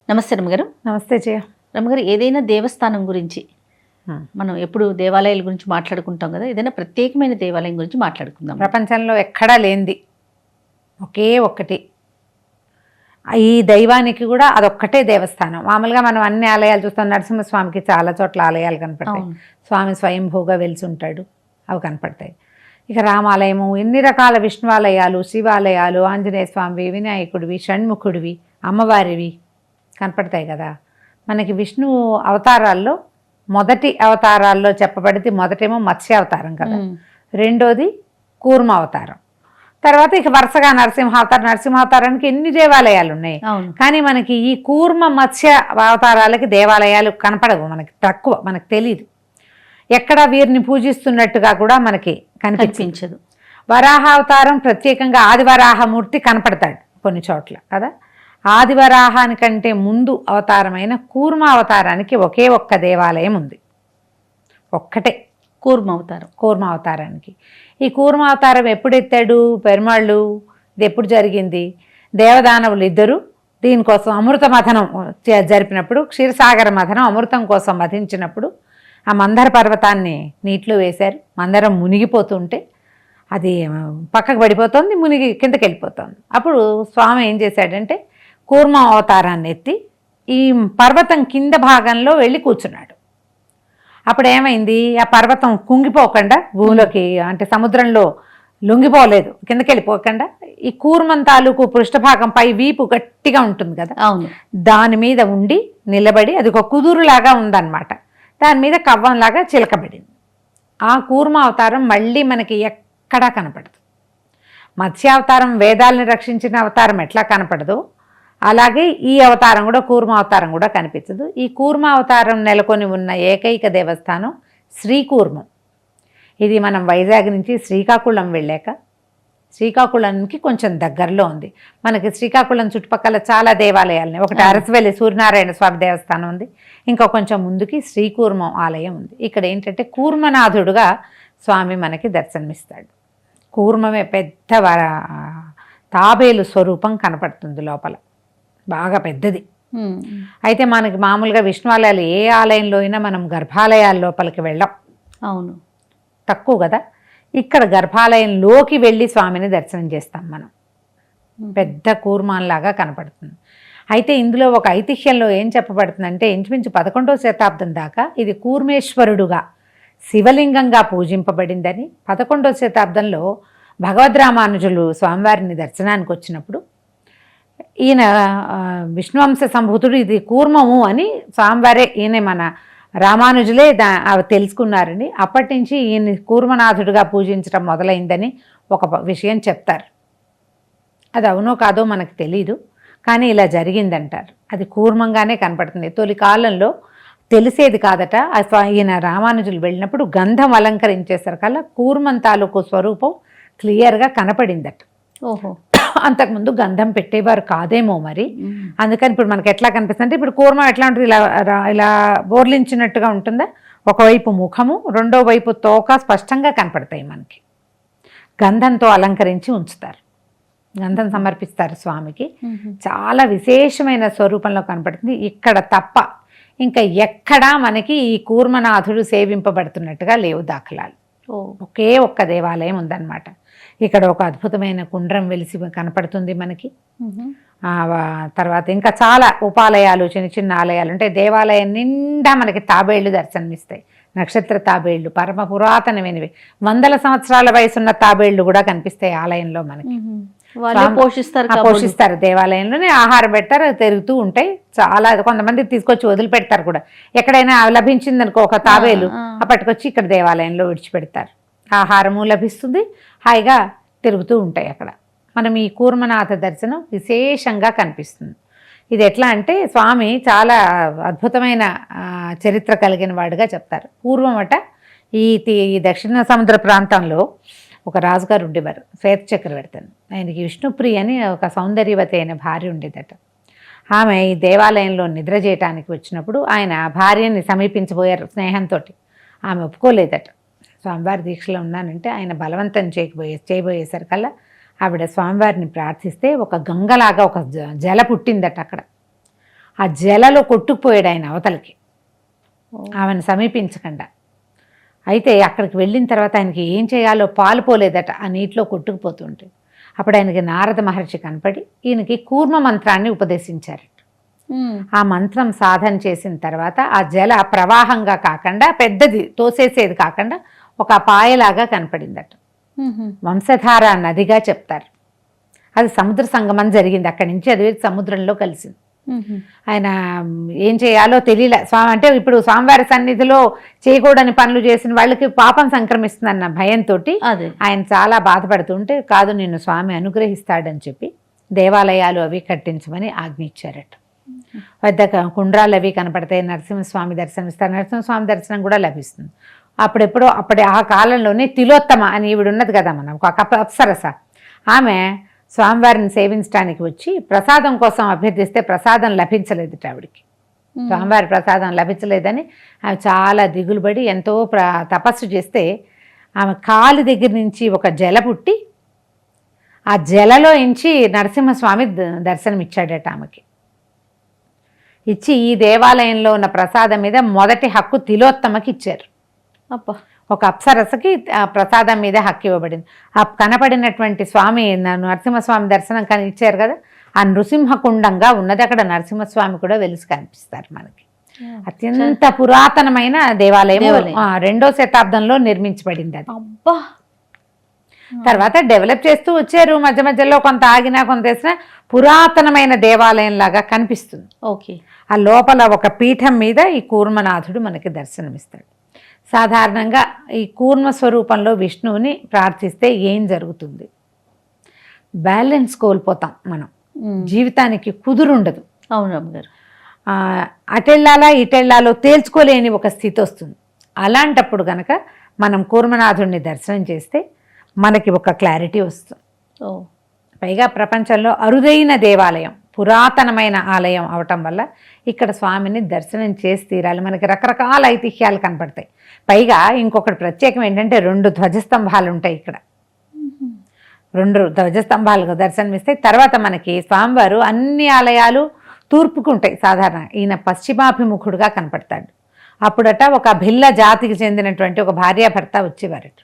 నమస్తే రమ్మగారు. నమస్తే జయ. రమ్మగారు, ఏదైనా దేవస్థానం గురించి మనం ఎప్పుడు దేవాలయాల గురించి మాట్లాడుకుంటాం కదా, ఏదైనా ప్రత్యేకమైన దేవాలయం గురించి మాట్లాడుకుందాం. ప్రపంచంలో ఎక్కడా లేనిది ఒకే ఒక్కటి, ఈ దైవానికి కూడా అదొక్కటే దేవస్థానం. మామూలుగా మనం అన్ని ఆలయాలు చూస్తాం, నరసింహస్వామికి చాలా చోట్ల ఆలయాలు కనపడతాయి, స్వామి స్వయంభూగా వెలిసి ఉంటాడు, అవి కనపడతాయి. ఇక రామాలయము, ఎన్ని రకాల విష్ణువాలయాలు, శివాలయాలు, ఆంజనేయ స్వామివి, వినాయకుడివి, షణ్ముఖుడివి, అమ్మవారివి కనపడతాయి కదా. మనకి విష్ణు అవతారాల్లో మొదటి అవతారాల్లో చెప్పబడితే మొదటేమో మత్స్య అవతారం కదా, రెండోది కూర్మ అవతారం, తర్వాత ఇక వరుసగా నరసింహావతారానికి ఎన్ని దేవాలయాలు ఉన్నాయి. కానీ మనకి ఈ కూర్మ మత్స్య అవతారాలకి దేవాలయాలు కనపడవు, మనకి తక్కువ, మనకు తెలియదు. ఎక్కడ వీరిని పూజిస్తున్నట్టుగా కూడా మనకి కనిపించదు. వరాహ అవతారం ప్రత్యేకంగా ఆదివరాహమూర్తి కనపడతాడు కొన్ని చోట్ల కదా. ఆదివరాహానికంటే ముందు అవతారమైన కూర్మ అవతారానికి ఒకే ఒక్క దేవాలయం ఉంది, ఒక్కటే కూర్మ అవతారానికి. ఈ కూర్మ అవతారం ఎప్పుడు ఎత్తాడు పెరుమాళ్ళు, ఇది ఎప్పుడు జరిగింది? దేవదానవులు ఇద్దరు దీనికోసం అమృత మథనం జరిపినప్పుడు, క్షీరసాగర మథనం అమృతం కోసం మథించినప్పుడు ఆ మందర పర్వతాన్ని నీటిలో వేశారు. మందరం మునిగిపోతుంటే అది పక్కకు పడిపోతుంది, మునిగి కిందకి వెళ్ళిపోతుంది. అప్పుడు స్వామి ఏం చేశాడంటే కూర్మ అవతారాన్ని ఎత్తి ఈ పర్వతం కింద భాగంలో వెళ్ళి కూర్చున్నాడు. అప్పుడు ఏమైంది, ఆ పర్వతం కుంగిపోకుండా భూమిలోకి, అంటే సముద్రంలో లొంగిపోలేదు, కిందకి వెళ్ళిపోకుండా ఈ కూర్మం తాలూకు పృష్ఠభాగంపై వీపు గట్టిగా ఉంటుంది కదా, దాని మీద ఉండి నిలబడి, అది ఒక కుదురులాగా ఉందన్నమాట, దాని మీద కవ్వంలాగా చిలకబడింది. ఆ కూర్మ అవతారం మళ్ళీ మనకి ఎక్కడా కనపడదు. మత్స్యావతారం వేదాలని రక్షించిన అవతారం ఎట్లా కనపడదు, అలాగే ఈ అవతారం కూడా, కూర్మ అవతారం కూడా కనిపించదు. ఈ కూర్మ అవతారం నెలకొని ఉన్న ఏకైక దేవస్థానం శ్రీకూర్మం. ఇది మనం వైజాగ్ నుంచి శ్రీకాకుళం వెళ్ళాక, శ్రీకాకుళంకి కొంచెం దగ్గరలో ఉంది. మనకి శ్రీకాకుళం చుట్టుపక్కల చాలా దేవాలయాలు, ఒకటి అరసవెల్లి సూర్యనారాయణ స్వామి దేవస్థానం ఉంది, ఇంకా కొంచెం ముందుకి శ్రీకూర్మం ఆలయం ఉంది. ఇక్కడ ఏంటంటే కూర్మనాథుడుగా స్వామి మనకి దర్శనమిస్తాడు. కూర్మమే పెద్ద తాబేలు స్వరూపం కనపడుతుంది లోపల, బాగా పెద్దది. అయితే మనకి మామూలుగా విష్ణువాలయాలు ఏ ఆలయంలో అయినా మనం గర్భాలయాల లోపలికి వెళ్ళాం, అవును, తక్కువ కదా. ఇక్కడ గర్భాలయంలోకి వెళ్ళి స్వామిని దర్శనం చేస్తాం మనం, పెద్ద కూర్మాన్లాగా కనపడుతుంది. అయితే ఇందులో ఒక ఐతిహ్యంలో ఏం చెప్పబడుతుందంటే, ఇంచుమించు 11వ శతాబ్దం దాకా ఇది కూర్మేశ్వరుడుగా శివలింగంగా పూజింపబడిందని. 11వ శతాబ్దంలో భగవద్రామానుజులు స్వామివారిని దర్శనానికి వచ్చినప్పుడు, ఈయన విష్ణువంశ సంభూతుడు, ఇది కూర్మము అని స్వామివారే, ఈయన మన రామానుజులే తెలుసుకున్నారని, అప్పటి నుంచి ఈయన కూర్మనాథుడిగా పూజించడం మొదలైందని ఒక విషయం చెప్తారు. అది అవునో కాదో మనకు తెలీదు, కానీ ఇలా జరిగిందంటారు. అది కూర్మంగానే కనపడుతుంది. తొలి కాలంలో తెలిసేది కాదట. ఈయన రామానుజులు వెళ్ళినప్పుడు గంధం అలంకరించేసరికల్లా కూర్మం తాలూకు స్వరూపం క్లియర్గా కనపడిందట. ఓహో, అంతకుముందు గంధం పెట్టేవారు కాదేమో మరి, అందుకని ఇప్పుడు మనకి ఎట్లా కనిపిస్తుంది అంటే, ఇప్పుడు కూర్మం ఎట్లా ఉంటుంది, ఇలా బోర్లించినట్టుగా ఉంటుందా, ఒకవైపు ముఖము, రెండో వైపు తోక స్పష్టంగా కనపడతాయి మనకి. గంధంతో అలంకరించి ఉంచుతారు, గంధం సమర్పిస్తారు స్వామికి. చాలా విశేషమైన స్వరూపంలో కనపడుతుంది. ఇక్కడ తప్ప ఇంకా ఎక్కడా మనకి ఈ కూర్మనాథుడు సేవింపబడుతున్నట్టుగా లేవు దాఖలాలు. ఒకే ఒక్క దేవాలయం ఉందన్నమాట. ఇక్కడ ఒక అద్భుతమైన కుండ్రం వెలిసి కనపడుతుంది మనకి. తర్వాత ఇంకా చాలా ఉపాలయాలు, చిన్న చిన్న ఆలయాలు ఉంటాయి. దేవాలయం నిండా మనకి తాబేళ్లు దర్శనమిస్తాయి, నక్షత్ర తాబేళ్లు, పరమ పురాతనమైనవి, 100 సంవత్సరాల వయసున్న తాబేళ్లు కూడా కనిపిస్తాయి ఆలయంలో మనకి. పోషిస్తారు, దేవాలయంలోనే ఆహారం పెడతారు, తిరుగుతూ ఉంటాయి. చాలా, కొంతమంది తీసుకొచ్చి వదిలిపెడతారు కూడా. ఎక్కడైనా లభించిందనుకో ఒక తాబేలు, అప్పటికొచ్చి ఇక్కడ దేవాలయంలో విడిచిపెడతారు. ఆహారము లభిస్తుంది, హాయిగా తిరుగుతూ ఉంటాయి అక్కడ. మనం ఈ కూర్మనాథ దర్శనం విశేషంగా కనిపిస్తుంది. ఇది ఎట్లా అంటే, స్వామి చాలా అద్భుతమైన చరిత్ర కలిగిన వాడుగా చెప్తారు. పూర్వం అట ఈ దక్షిణ సముద్ర ప్రాంతంలో ఒక రాజుగారు ఉండేవారు, శ్వేత చక్రవర్తి. ఆయనకి విష్ణుప్రియ అని ఒక సౌందర్యవతి అయిన భార్య ఉండేదట. ఆమె ఈ దేవాలయంలో నిద్ర చేయటానికి వచ్చినప్పుడు ఆయన భార్యని సమీపించబోయారు స్నేహంతో. ఆమె ఒప్పుకోలేదట. స్వామివారి దీక్షలో ఉన్నానంటే ఆయన బలవంతం చేయబోయేసరికల్లా ఆవిడ స్వామివారిని ప్రార్థిస్తే ఒక గంగలాగా ఒక జల పుట్టిందట అక్కడ. ఆ జలలో కొట్టుకుపోయాడు ఆయన అవతలకి, ఆమెను సమీపించకుండా. అయితే అక్కడికి వెళ్ళిన తర్వాత ఆయనకి ఏం చేయాలో పాలుపోలేదట ఆ నీటిలో కొట్టుకుపోతుంటే. అప్పుడు ఆయనకి నారద మహర్షి కనపడి ఈయనకి కూర్మ మంత్రాన్ని ఉపదేశించారట. ఆ మంత్రం సాధన చేసిన తర్వాత ఆ జల ప్రవాహంగా కాకుండా, పెద్దది తోసేసేది కాకుండా ఒక పాయలాగా కనపడిందట. వంశధార నదిగా చెప్తారు. అది సముద్ర సంగమం జరిగింది. అక్కడి నుంచి అది సముద్రంలో కలిసింది. ఆయన ఏం చేయాలో తెలియలే. స్వామి అంటే ఇప్పుడు స్వామివారి సన్నిధిలో చేయకూడని పనులు చేసిన వాళ్ళకి పాపం సంక్రమిస్తుందన్న భయంతో ఆయన చాలా బాధపడుతుంటే, కాదు నిన్ను స్వామి అనుగ్రహిస్తాడని చెప్పి దేవాలయాలు అవి కట్టించమని ఆజ్ఞ ఇచ్చారట. పెద్ద కుండ్రాలు అవి కనపడతాయి, నరసింహస్వామి దర్శనం ఇస్తారు, నరసింహస్వామి దర్శనం కూడా లభిస్తుంది. అప్పుడెప్పుడో అప్పుడే ఆ కాలంలోనే తిలోత్తమ అని ఈవిడ ఉన్నది కదా, మనం ఒక అప్సరస, ఆమె స్వామివారిని సేవించడానికి వచ్చి ప్రసాదం కోసం అభ్యర్థిస్తే ప్రసాదం లభించలేదుట ఆవిడికి. స్వామివారి ప్రసాదం లభించలేదని ఆమె చాలా దిగులు పడి ఎంతో తపస్సు చేస్తే ఆమె కాలు దగ్గర నుంచి ఒక జల పుట్టి ఆ జలలో ఇంచి నరసింహస్వామి దర్శనం ఇచ్చాడట ఆమెకి. ఇచ్చి ఈ దేవాలయంలో ఉన్న ప్రసాదం మీద మొదటి హక్కు తిలోత్తమకి ఇచ్చారు. ఒక అప్సరసకి ప్రసాదం మీద హక్కు ఇవ్వబడింది. ఆ కనపడినటువంటి స్వామి నరసింహస్వామి దర్శనం కానీ ఇచ్చారు కదా, ఆ నృసింహకుండంగా ఉన్నది. అక్కడ నరసింహస్వామి కూడా వెలిసి కనిపిస్తారు మనకి. అత్యంత పురాతనమైన దేవాలయం, 2వ శతాబ్దంలో నిర్మించబడింది అది. తర్వాత డెవలప్ చేస్తూ వచ్చారు, మధ్య మధ్యలో కొంత ఆగినా కొంత వేసినా పురాతనమైన దేవాలయం లాగా కనిపిస్తుంది. ఓకే. ఆ లోపల ఒక పీఠం మీద ఈ కూర్మనాథుడు మనకి దర్శనమిస్తాడు. సాధారణంగా ఈ కూర్మ స్వరూపంలో విష్ణువుని ప్రార్థిస్తే ఏం జరుగుతుంది? బ్యాలెన్స్ కోల్పోతాం మనం, జీవితానికి కుదురుండదు. అవును అమ్మగారు. అటెళ్ళాలా ఇటెళ్ళాలో తేల్చుకోలేని ఒక స్థితి వస్తుంది. అలాంటప్పుడు కనుక మనం కూర్మనాథుడిని దర్శనం చేస్తే మనకి ఒక క్లారిటీ వస్తుంది. పైగా ప్రపంచంలో అరుదైన దేవాలయం, పురాతనమైన ఆలయం అవటం వల్ల ఇక్కడ స్వామిని దర్శనం చేసి తీరాలి. మనకి రకరకాల ఐతిహ్యాలు కనపడతాయి. పైగా ఇంకొకటి ప్రత్యేకం ఏంటంటే 2 ధ్వజస్తంభాలు ఉంటాయి ఇక్కడ. 2 ధ్వజస్తంభాలకు దర్శనమిస్తాయి. తర్వాత మనకి స్వామివారు అన్ని ఆలయాలు తూర్పుకు ఉంటాయి సాధారణ, ఈయన పశ్చిమాభిముఖుడుగా కనపడతాడు. అప్పుడట ఒక భిల్ల జాతికి చెందినటువంటి ఒక భార్యాభర్త వచ్చేవారట.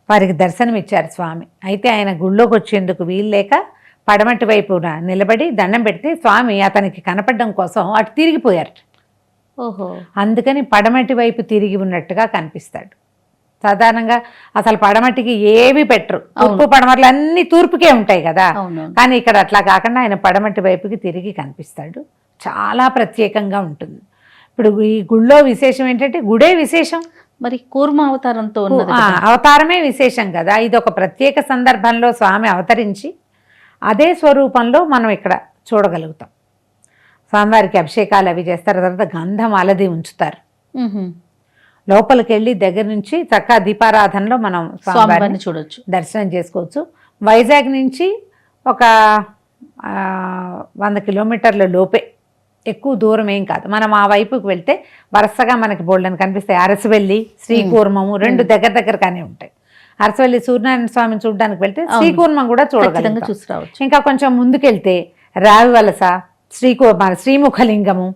వారికి దర్శనం ఇచ్చారు స్వామి. అయితే ఆయన గుళ్ళోకి వచ్చేందుకు వీలు లేక పడమటి వైపున నిలబడి దండం పెడితే స్వామి అతనికి కనపడడం కోసం అటు తిరిగిపోయారట. ఓహో. అందుకని పడమటి వైపు తిరిగి ఉన్నట్టుగా కనిపిస్తాడు. సాధారణంగా అసలు పడమటికి ఏవి పెట్టరు, తూర్పు పడమట్లు అన్ని తూర్పుకే ఉంటాయి కదా. కానీ ఇక్కడ అట్లా కాకుండా ఆయన పడమటి వైపుకి తిరిగి కనిపిస్తాడు. చాలా ప్రత్యేకంగా ఉంటుంది. ఇప్పుడు ఈ గుళ్ళో విశేషం ఏంటంటే, గుడే విశేషం, మరి కూర్మ అవతారంతో అవతారమే విశేషం కదా. ఇది ఒక ప్రత్యేక సందర్భంలో స్వామి అవతరించి అదే స్వరూపంలో మనం ఇక్కడ చూడగలుగుతాం. స్వామివారికి అభిషేకాలు అవి చేస్తారు, తర్వాత గంధం అలది ఉంచుతారు. లోపలికి వెళ్ళి దగ్గర నుంచి చక్కగా దీపారాధనలో మనం స్వామివారిని చూడొచ్చు, దర్శనం చేసుకోవచ్చు. వైజాగ్ నుంచి ఒక 100 కిలోమీటర్ల లోపే, ఎక్కువ దూరం ఏం కాదు. మనం ఆ వైపుకి వెళ్తే వరుసగా మనకి బోల్డని కనిపిస్తాయి. అరసవెల్లి, శ్రీకూర్మము 2 దగ్గరగానే ఉంటాయి. అరసవెల్లి సూర్యనారాయణ స్వామిని చూడడానికి వెళ్తే శ్రీకూర్మం కూడా చూడగలుగుతాం. చూసి రావచ్చు. ఇంకా కొంచెం ముందుకెళ్తే రావివలస, శ్రీముఖలింగము,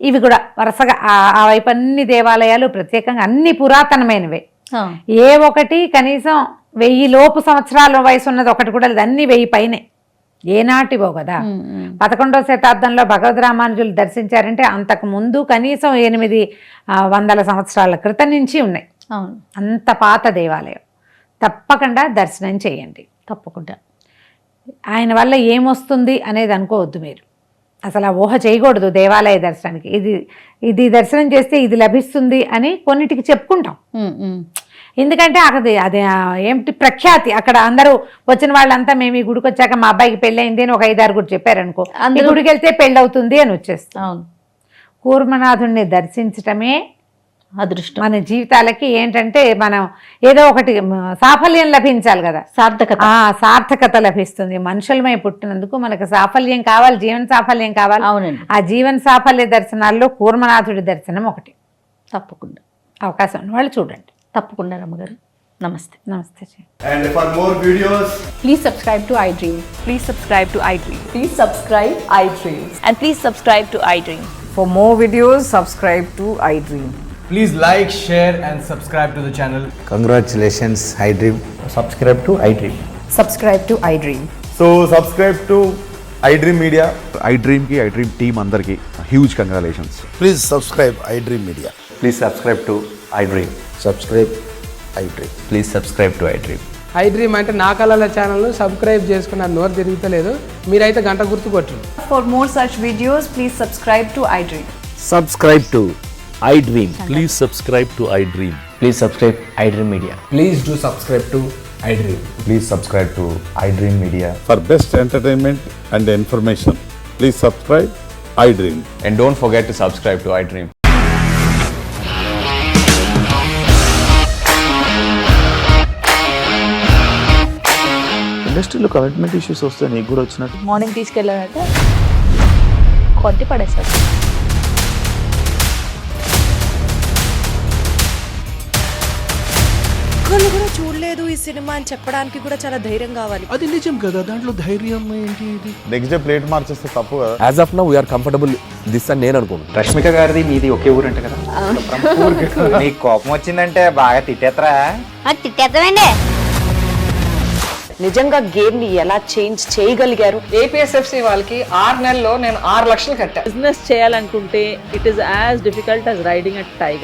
ఇవి కూడా వరుసగా ఆ వైపు అన్ని దేవాలయాలు ప్రత్యేకంగా అన్ని పురాతనమైనవే. ఏ ఒకటి కనీసం 1000 లోపు సంవత్సరాల వయసు ఉన్నది ఒకటి కూడా లేదు, అన్ని 1000 పైనే. ఏనాటివో కదా. 11వ శతాబ్దంలో భగవద్ రామానుజులు దర్శించారంటే అంతకు ముందు కనీసం 800 సంవత్సరాల క్రితం నుంచి ఉన్నాయి. అంత పాత దేవాలయం. తప్పకుండా దర్శనం చేయండి. తప్పకుండా. ఆయన వల్ల ఏమొస్తుంది అనేది అనుకోవద్దు మీరు, అసలు ఆ ఊహ చేయకూడదు దేవాలయ దర్శనానికి. ఇది దర్శనం చేస్తే ఇది లభిస్తుంది అని కొన్నిటికి చెప్పుకుంటాం. ఎందుకంటే అక్కడ అది ఏమిటి ప్రఖ్యాతి, అక్కడ అందరూ వచ్చిన వాళ్ళంతా మేము ఈ గుడికి వచ్చాక మా అబ్బాయికి పెళ్ళయింది అని ఒక 5-6 చెప్పారనుకో, ఈ గుడికి వెళ్తే పెళ్ళి అవుతుంది అని వచ్చేస్తాం. కూర్మనాథుడిని దర్శించటమే అదృష్టం. మన జీవితాలకి ఏంటంటే మనం ఏదో ఒకటి సాఫల్యం లభించాలి కదా, సార్థకత లభిస్తుంది. మనుషులమై పుట్టినందుకు మనకు సాఫల్యం కావాలి, జీవన సాఫల్యం కావాలి. అవునండి. ఆ జీవన సాఫల్య దర్శనాల్లో కూర్మనాథుడి దర్శనం ఒకటి. తప్పకుండా అవకాశం ఉన్న వాళ్ళు చూడండి. తప్పకుండా రమ్మగారు. నమస్తే. నమస్తే G. And for more videos, Please subscribe to iDream. Please subscribe to iDream. Please subscribe iDream. And please subscribe to iDream. For more videos, subscribe to iDream. please like, share and subscribe to the channel. Congratulations, iDream. Subscribe to iDream. Subscribe to iDream. So subscribe to iDream Media. iDream ki iDream team andarki huge congratulations. Please subscribe iDream Media. Please subscribe to iDream. Subscribe iDream. Please subscribe to iDream. iDream అంటే నా కళల ఛానల్ను subscribe చేసుకున్న నోరు తిరుగుతలేదు, మీరైతే గంట గుర్తు కొట్టండి. For more such videos, please subscribe to iDream. Subscribe to iDream. Please subscribe to iDream. Please subscribe iDream Media. Please do subscribe to iDream. Please subscribe to iDream Media. For best entertainment and information, please subscribe iDream. And don't forget to subscribe to iDream. ఇండస్ట్రీలో commitment issues వస్తే నీకు కూడా వచ్చినట్టు morning తీసుకెళ్ళారంటే కొట్టి పడేస్తారు. ఒక్కళ్ళు కూడా చూడలేదు ఈ సినిమా అని చెప్పడానికి కూడా చాలా ధైర్యం కావాలి. అది నిజం కదా, దాంట్లో ధైర్యం ఏంటి? ఇది నెక్స్ట్ డే ప్లేట్ మార్చేస్తే తప్పు కదా. As of now we are comfortable this అని నేను అనుకుంటున్నాను. రష్మిక గారిది మీది ఒకే ఊరంట కదా. నీకు కోపం వచ్చిందంటే బాగా తిట్టేత్తరా? తిట్టేద్దామండి. నిజంగా గేమ్ ని ఎలా చేంజ్ చేయగలిగారు? ఏపీఎస్ఎఫ్సి వాళ్ళకి 6 నెలల్లో నేను 6 లక్షలు కట్టా. బిజినెస్ చేయాలనుకుంటే it is as difficult as riding a tiger.